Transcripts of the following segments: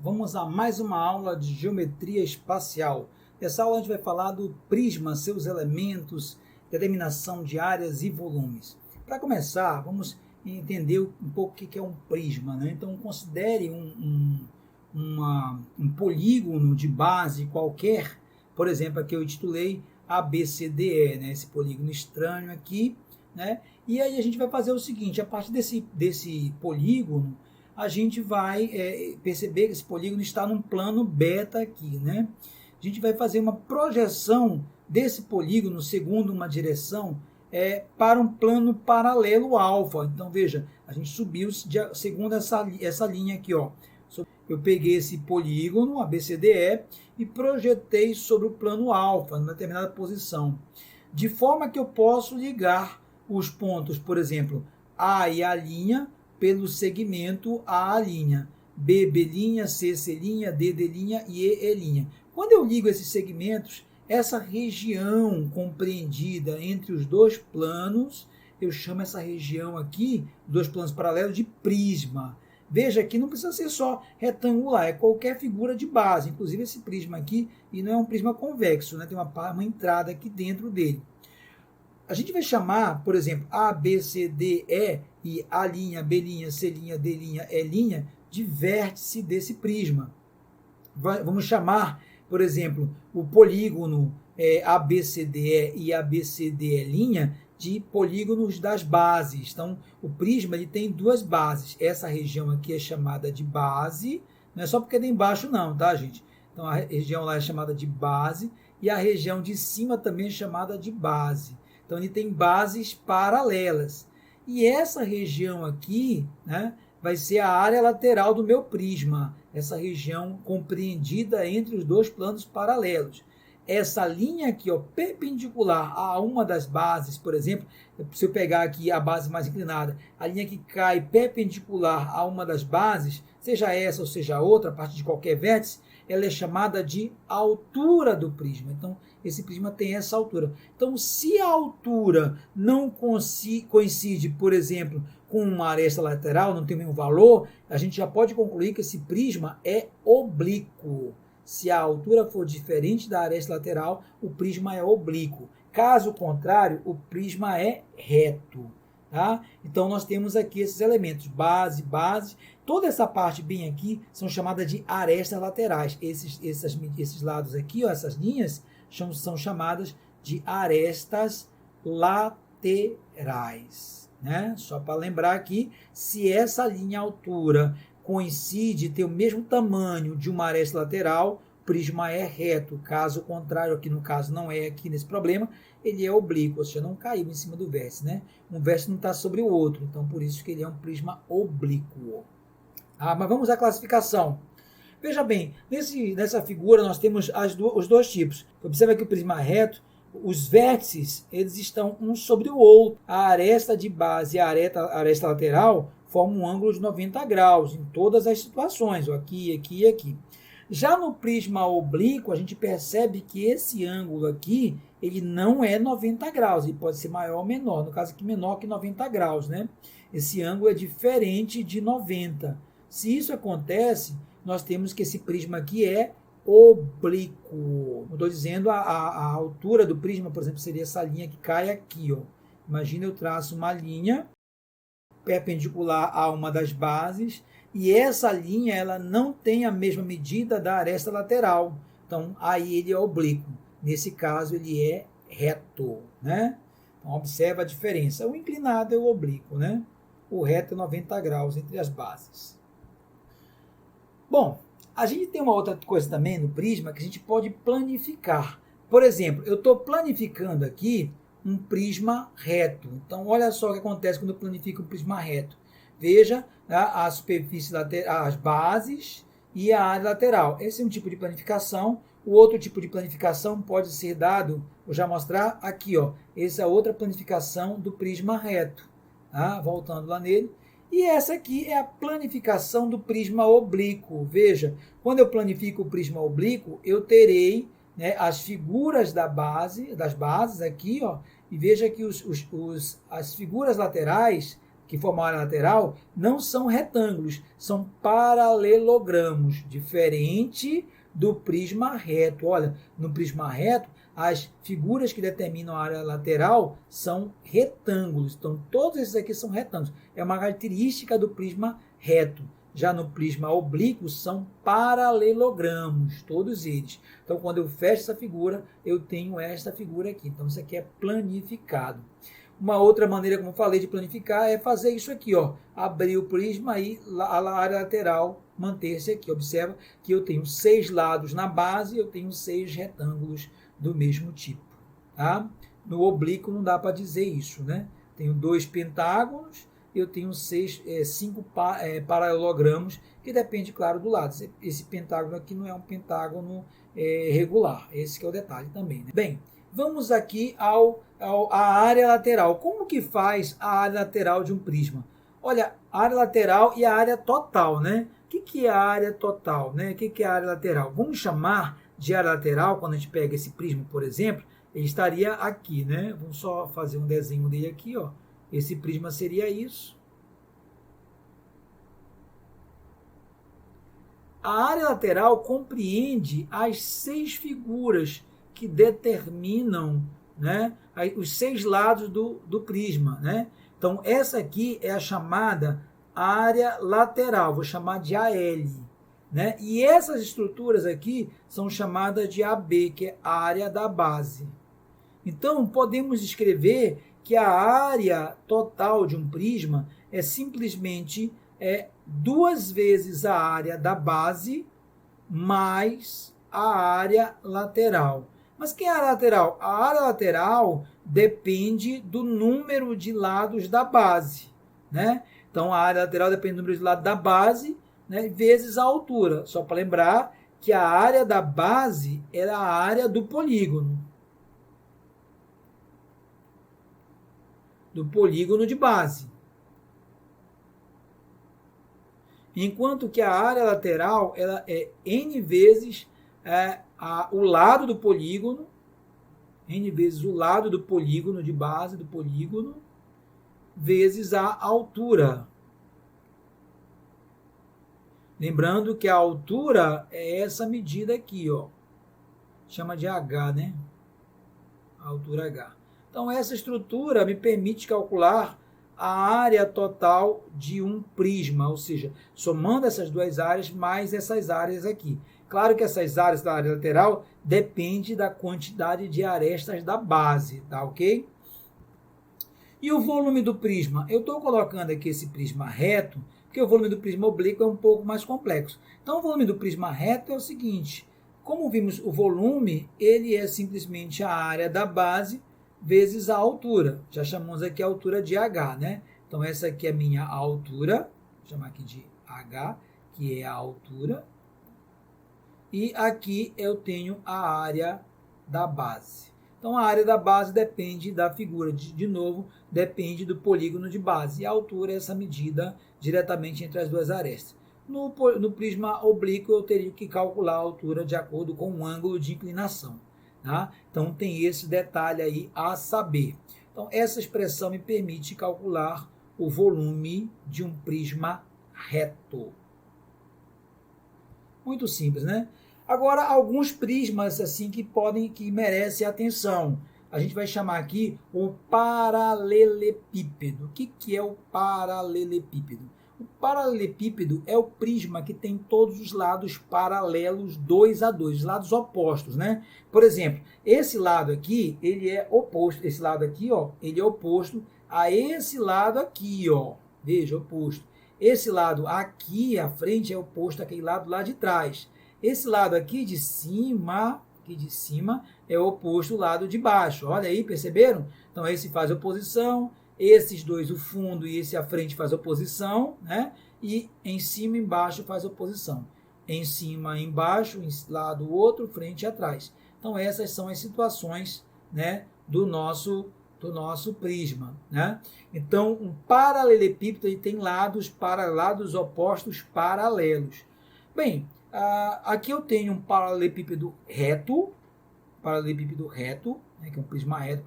vamos a mais uma aula de geometria espacial. Nessa aula a gente vai falar do prisma, seus elementos, determinação de áreas e volumes. Para começar, vamos entender um pouco o que é um prisma, né? Então, considere um polígono de base qualquer, por exemplo, aqui eu intitulei ABCDE, né? Esse polígono estranho aqui, né? E aí a gente vai fazer o seguinte, a partir desse polígono, a gente vai perceber que esse polígono está num plano beta aqui, né? A gente vai fazer uma projeção desse polígono segundo uma direção para um plano paralelo alfa. Então, veja, a gente subiu segundo essa linha aqui, ó. Eu peguei esse polígono, ABCDE, e projetei sobre o plano alfa, numa determinada posição. De forma que eu posso ligar os pontos, por exemplo, A e A' pelo segmento A', B, B', C, C', D, D' e E'. Quando eu ligo esses segmentos, essa região compreendida entre os dois planos, eu chamo essa região aqui, dois planos paralelos, de prisma. Veja que não precisa ser só retangular, é qualquer figura de base, inclusive esse prisma aqui, e não é um prisma convexo, né? Tem uma entrada aqui dentro dele. A gente vai chamar, por exemplo, A, B, C, D, E e A', B', C', D', E' de vértice desse prisma. Vamos chamar, por exemplo, o polígono ABCDE e ABCDE' de polígonos das bases. Então, o prisma ele tem duas bases. Essa região aqui é chamada de base, não é só porque tem embaixo não, tá, gente? Então, a região lá é chamada de base e a região de cima também é chamada de base. Então, ele tem bases paralelas. E essa região aqui, né, vai ser a área lateral do meu prisma, essa região compreendida entre os dois planos paralelos. Essa linha aqui, ó, perpendicular a uma das bases, por exemplo, se eu pegar aqui a base mais inclinada, a linha que cai perpendicular a uma das bases, seja essa ou seja outra, a partir de qualquer vértice, ela é chamada de altura do prisma. Então, esse prisma tem essa altura. Então, se a altura não coincide, por exemplo, com uma aresta lateral, não tem o mesmo valor, a gente já pode concluir que esse prisma é oblíquo. Se a altura for diferente da aresta lateral, o prisma é oblíquo. Caso contrário, o prisma é reto. Tá? Então, nós temos aqui esses elementos, base, base. Toda essa parte bem aqui são chamadas de arestas laterais. Esses lados aqui, ó, essas linhas, são chamadas de arestas laterais. Né? Só para lembrar aqui, se essa linha altura coincide, tem o mesmo tamanho de uma aresta lateral, o prisma é reto. Caso contrário, aqui no caso não é aqui nesse problema, ele é oblíquo, ou seja, não caiu em cima do vértice, né? Um vértice não está sobre o outro, então por isso que ele é um prisma oblíquo. Mas vamos à classificação. Veja bem, nessa figura nós temos os dois tipos. Observa que o prisma reto, os vértices, eles estão um sobre o outro. A aresta de base e a aresta lateral formam um ângulo de 90 graus em todas as situações, aqui, aqui e aqui. Já no prisma oblíquo, a gente percebe que esse ângulo aqui, ele não é 90 graus, ele pode ser maior ou menor, no caso aqui menor que 90 graus, né? Esse ângulo é diferente de 90. Se isso acontece, nós temos que esse prisma aqui é oblíquo. Eu estou dizendo a altura do prisma, por exemplo, seria essa linha que cai aqui, ó. Imagina eu traço uma linha perpendicular a uma das bases, e essa linha ela não tem a mesma medida da aresta lateral. Então, aí ele é oblíquo. Nesse caso, ele é reto, né? Então, observa a diferença. O inclinado é o oblíquo, né? O reto é 90 graus entre as bases. Bom, a gente tem uma outra coisa também no prisma que a gente pode planificar. Por exemplo, eu estou planificando aqui um prisma reto. Então, olha só o que acontece quando eu planifico um prisma reto. Veja, né, a superfície lateral, as bases e a área lateral. Esse é um tipo de planificação. O outro tipo de planificação pode ser dado, vou já mostrar aqui, ó. Essa é outra planificação do prisma reto. Tá? Voltando lá nele. E essa aqui é a planificação do prisma oblíquo. Veja, quando eu planifico o prisma oblíquo, eu terei, né, as figuras das bases aqui, ó, e veja que as figuras laterais que formam a área lateral, não são retângulos, são paralelogramos, diferente do prisma reto. Olha, no prisma reto, as figuras que determinam a área lateral são retângulos. Então, todos esses aqui são retângulos. É uma característica do prisma reto. Já no prisma oblíquo, são paralelogramos, todos eles. Então, quando eu fecho essa figura, eu tenho esta figura aqui. Então, isso aqui é planificado. Uma outra maneira, como eu falei, de planificar é fazer isso aqui, ó. Abrir o prisma e a área lateral manter-se aqui. Observa que eu tenho 6 lados na base e eu tenho 6 retângulos do mesmo tipo. Tá? No oblíquo não dá para dizer isso, né? Tenho 2 pentágonos, eu tenho 5 paralelogramos, que depende, claro, do lado. Esse pentágono aqui não é um pentágono regular. Esse que é o detalhe também, né? Bem, vamos aqui à área lateral. Como que faz a área lateral de um prisma? Olha, a área lateral e a área total, né? O que é a área total, né? O que é a área lateral? Vamos chamar de área lateral, quando a gente pega esse prisma, por exemplo, ele estaria aqui, né? Vamos só fazer um desenho dele aqui, ó. Esse prisma seria isso. A área lateral compreende as 6 figuras que determinam, né, os 6 lados do prisma, né? Então, essa aqui é a chamada área lateral, vou chamar de AL, né? E essas estruturas aqui são chamadas de AB, que é a área da base. Então, podemos escrever que a área total de um prisma é simplesmente 2 vezes a área da base mais a área lateral. Mas que é a área lateral? A área lateral depende do número de lados da base, né? Então, a área lateral depende do número de lados da base, né, vezes a altura. Só para lembrar que a área da base era a área do polígono. Do polígono de base. Enquanto que a área lateral ela é n vezes o lado do polígono, n vezes o lado do polígono de base do polígono, vezes a altura. Lembrando que a altura é essa medida aqui, ó. Chama de H, né? A altura H. Então, essa estrutura me permite calcular a área total de um prisma, ou seja, somando essas 2 áreas mais essas áreas aqui. Claro que essas áreas da área lateral depende da quantidade de arestas da base, tá ok? E o volume do prisma? Eu estou colocando aqui esse prisma reto, porque o volume do prisma oblíquo é um pouco mais complexo. Então, o volume do prisma reto é o seguinte, como vimos, o volume, ele é simplesmente a área da base vezes a altura. Já chamamos aqui a altura de H, né? Então, essa aqui é a minha altura, vou chamar aqui de H, que é a altura. E aqui eu tenho a área da base. Então, a área da base depende da figura, de novo, depende do polígono de base. E a altura é essa medida diretamente entre as 2 arestas. No prisma oblíquo, eu teria que calcular a altura de acordo com o ângulo de inclinação. Tá? Então, tem esse detalhe aí a saber. Então, essa expressão me permite calcular o volume de um prisma reto. Muito simples, né? Agora, alguns prismas assim que merecem atenção. A gente vai chamar aqui o paralelepípedo. O que é o paralelepípedo? O paralelepípedo é o prisma que tem todos os lados paralelos 2 a 2, lados opostos, né? Por exemplo, esse lado aqui, ele é oposto, esse lado aqui, ó, ele é oposto a esse lado aqui, ó. Veja, oposto. Esse lado aqui à frente é oposto àquele lado lá de trás. Esse lado aqui de cima é oposto ao lado de baixo. Olha aí, perceberam? Então, esse faz oposição, esses dois, o fundo e esse à frente faz oposição, né? E em cima e embaixo faz oposição. Em cima e embaixo, lado outro, frente e atrás. Então, essas são as situações, né, do nosso prisma, né? Então, um paralelepípedo ele tem lados opostos paralelos. Bem, aqui eu tenho um paralelepípedo reto, paralelepípedo reto, né, que é um prisma reto,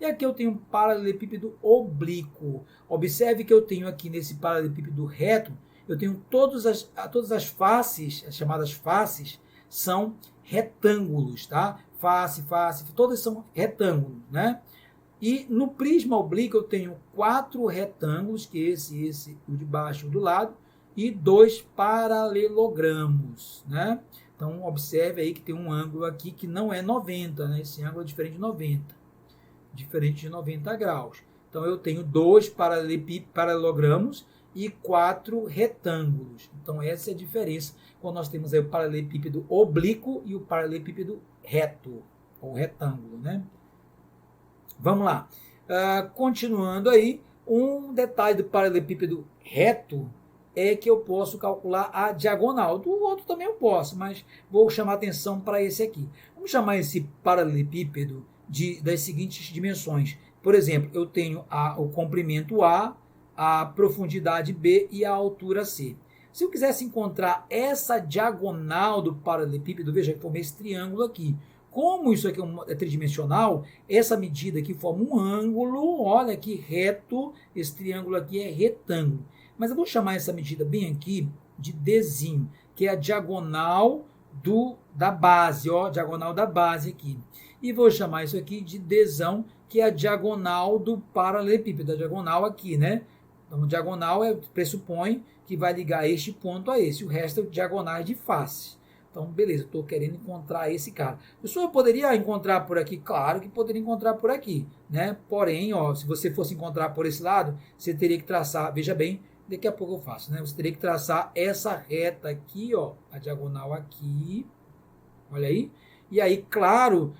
e aqui eu tenho um paralelepípedo oblíquo. Observe que eu tenho aqui nesse paralelepípedo reto, eu tenho todas as faces, as chamadas faces, são retângulos, tá? Face, todas são retângulos, né? E no prisma oblíquo eu tenho 4 retângulos, que esse, o de baixo e o do lado, e 2 paralelogramos, né? Então, observe aí que tem um ângulo aqui que não é 90, né? Esse ângulo é diferente de 90, diferente de 90 graus. Então, eu tenho 2 paralelogramos e 4 retângulos. Então, essa é a diferença quando nós temos aí o paralelepípedo oblíquo e o paralelepípedo reto, ou retângulo, né? Vamos lá. Continuando aí, um detalhe do paralelepípedo reto é que eu posso calcular a diagonal. Do outro também eu posso, mas vou chamar atenção para esse aqui. Vamos chamar esse paralelepípedo das seguintes dimensões. Por exemplo, eu tenho o comprimento A, a profundidade B e a altura C. Se eu quisesse encontrar essa diagonal do paralelepípedo, veja que formei esse triângulo aqui. Como isso aqui é tridimensional, essa medida aqui forma um ângulo, olha aqui, reto, esse triângulo aqui é retângulo. Mas eu vou chamar essa medida bem aqui de Dzinho, que é a diagonal da base, ó, diagonal da base aqui. E vou chamar isso aqui de Dzão, que é a diagonal do paralelepípedo, a diagonal aqui, né? Então, diagonal pressupõe que vai ligar este ponto a esse, o resto é diagonais de face. Então, beleza, estou querendo encontrar esse cara. Pessoal, eu poderia encontrar por aqui? Claro que poderia encontrar por aqui, né? Porém, ó, se você fosse encontrar por esse lado, você teria que traçar, veja bem, daqui a pouco eu faço, né? Você teria que traçar essa reta aqui, ó, a diagonal aqui, olha aí. E aí, claro,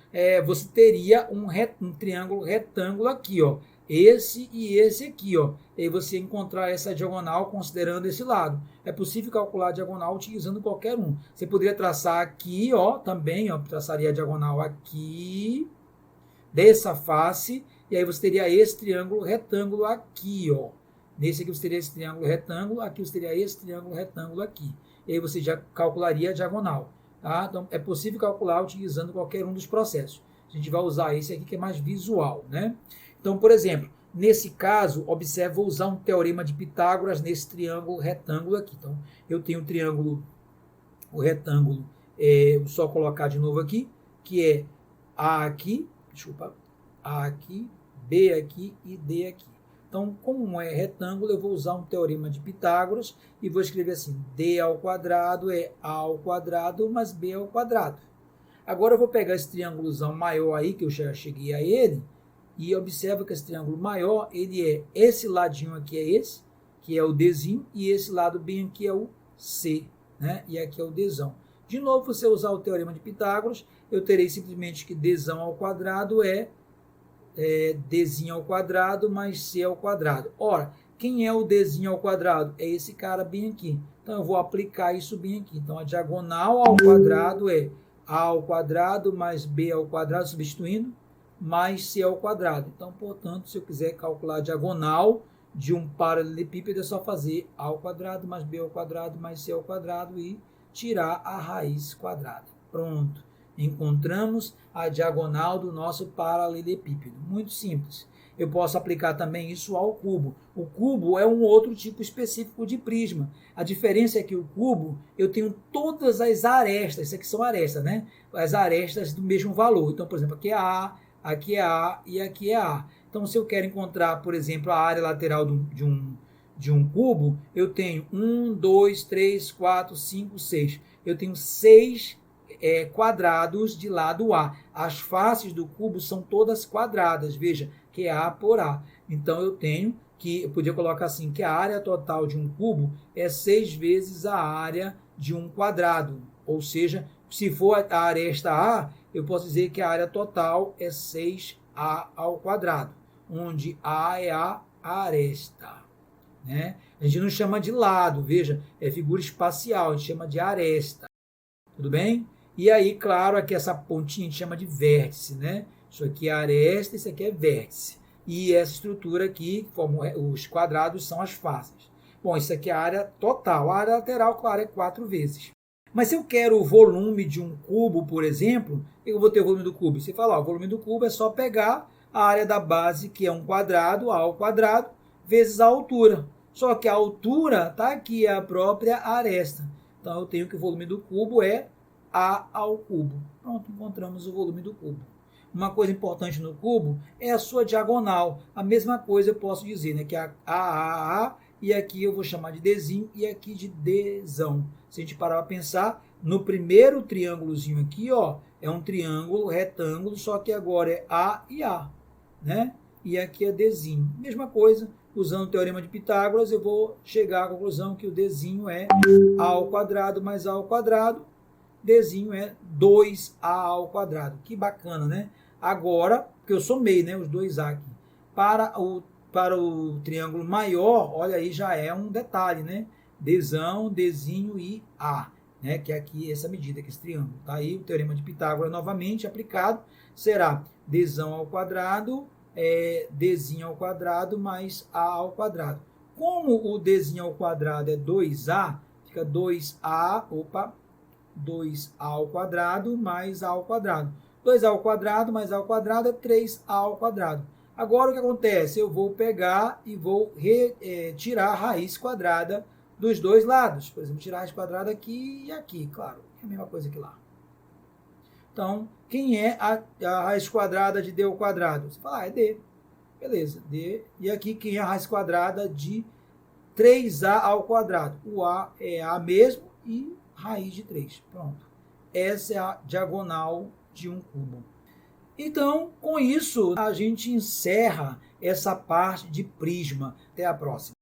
você teria um triângulo retângulo aqui, ó. Esse e esse aqui, ó. E aí você encontrar essa diagonal considerando esse lado. É possível calcular a diagonal utilizando qualquer um. Você poderia traçar aqui, ó, também, ó, traçaria a diagonal aqui, dessa face, e aí você teria esse triângulo retângulo aqui, ó. Nesse aqui você teria esse triângulo retângulo, aqui você teria esse triângulo retângulo aqui. E aí você já calcularia a diagonal. Tá? Então, é possível calcular utilizando qualquer um dos processos. A gente vai usar esse aqui que é mais visual, né? Então, por exemplo, nesse caso, observe, vou usar um teorema de Pitágoras nesse triângulo retângulo aqui. Então, eu tenho o retângulo, vou só colocar de novo aqui, que é A aqui, desculpa, A aqui, B aqui e D aqui. Então, como é retângulo, eu vou usar um teorema de Pitágoras e vou escrever assim, D ao quadrado é A ao quadrado mais B ao quadrado. Agora eu vou pegar esse triângulozão maior aí, que eu já cheguei a ele, e observa que esse triângulo maior, ele é esse ladinho aqui é esse, que é o Dzinho, e esse lado bem aqui é o C, né? E aqui é o Dzão. De novo, você usar o teorema de Pitágoras, eu terei simplesmente que Dzão ao quadrado é Dzinho ao quadrado mais C ao quadrado. Ora, quem é o Dzinho ao quadrado? É esse cara bem aqui. Então, eu vou aplicar isso bem aqui. Então, a diagonal ao quadrado é A ao quadrado mais B ao quadrado, substituindo, mais C ao quadrado. Então, portanto, se eu quiser calcular a diagonal de um paralelepípedo, é só fazer A ao quadrado mais B ao quadrado mais C ao quadrado e tirar a raiz quadrada. Pronto. Encontramos a diagonal do nosso paralelepípedo. Muito simples. Eu posso aplicar também isso ao cubo. O cubo é um outro tipo específico de prisma. A diferença é que o cubo, eu tenho todas as arestas, isso aqui são arestas, né? As arestas do mesmo valor. Então, por exemplo, aqui é A, aqui é A e aqui é A. Então, se eu quero encontrar, por exemplo, a área lateral de um cubo, eu tenho 1, 2, 3, 4, 5, 6. Eu tenho 6 quadrados de lado A. As faces do cubo são todas quadradas, veja, que é A por A. Então, eu podia colocar assim, que a área total de um cubo é 6 vezes a área de um quadrado. Ou seja, se for a aresta A, eu posso dizer que a área total é 6A ao quadrado, onde A é a aresta. Né? A gente não chama de lado, veja, é figura espacial, a gente chama de aresta. Tudo bem? E aí, claro, aqui essa pontinha a gente chama de vértice, né? Isso aqui é aresta, isso aqui é vértice. E essa estrutura aqui, que forma os quadrados, são as faces. Bom, isso aqui é a área total. A área lateral, claro, é 4 vezes. Mas se eu quero o volume de um cubo, por exemplo, eu vou ter o volume do cubo. Você fala, ó, o volume do cubo é só pegar a área da base, que é um quadrado, a ao quadrado, vezes a altura. Só que a altura está aqui, é a própria aresta. Então eu tenho que o volume do cubo é a ao cubo. Pronto, encontramos o volume do cubo. Uma coisa importante no cubo é a sua diagonal. A mesma coisa eu posso dizer, né? Que é a, e aqui eu vou chamar de Dzinho e aqui de Dzão. Se a gente parar para pensar, no primeiro triângulozinho aqui, ó, é um triângulo retângulo, só que agora é A e A, né? E aqui é Dzinho. Mesma coisa, usando o teorema de Pitágoras, eu vou chegar à conclusão que o Dzinho é A ao quadrado mais A ao quadrado. Dzinho é 2A ao quadrado. Que bacana, né? Agora, porque eu somei, né, os dois A aqui. Para o triângulo maior, olha aí, já é um detalhe, né? Dzão, Dzinho e A, né? Que é aqui essa medida, que é esse triângulo. Tá aí o teorema de Pitágoras novamente aplicado. Será Dzão ao quadrado, Dzinho ao quadrado mais A ao quadrado. Como o Dzinho ao quadrado é 2A, fica 2A, 2A ao quadrado mais A ao quadrado. 2A ao quadrado mais A ao quadrado é 3A ao quadrado. Agora o que acontece? Eu vou pegar e vou tirar a raiz quadrada dos dois lados. Por exemplo, tirar a raiz quadrada aqui e aqui, claro. É a mesma coisa que lá. Então, quem é a raiz quadrada de D ao quadrado? Você fala, é D. Beleza, D. E aqui quem é a raiz quadrada de 3A ao quadrado? O A é A mesmo e raiz de 3. Pronto. Essa é a diagonal de um cubo. Então, com isso, a gente encerra essa parte de prisma. Até a próxima.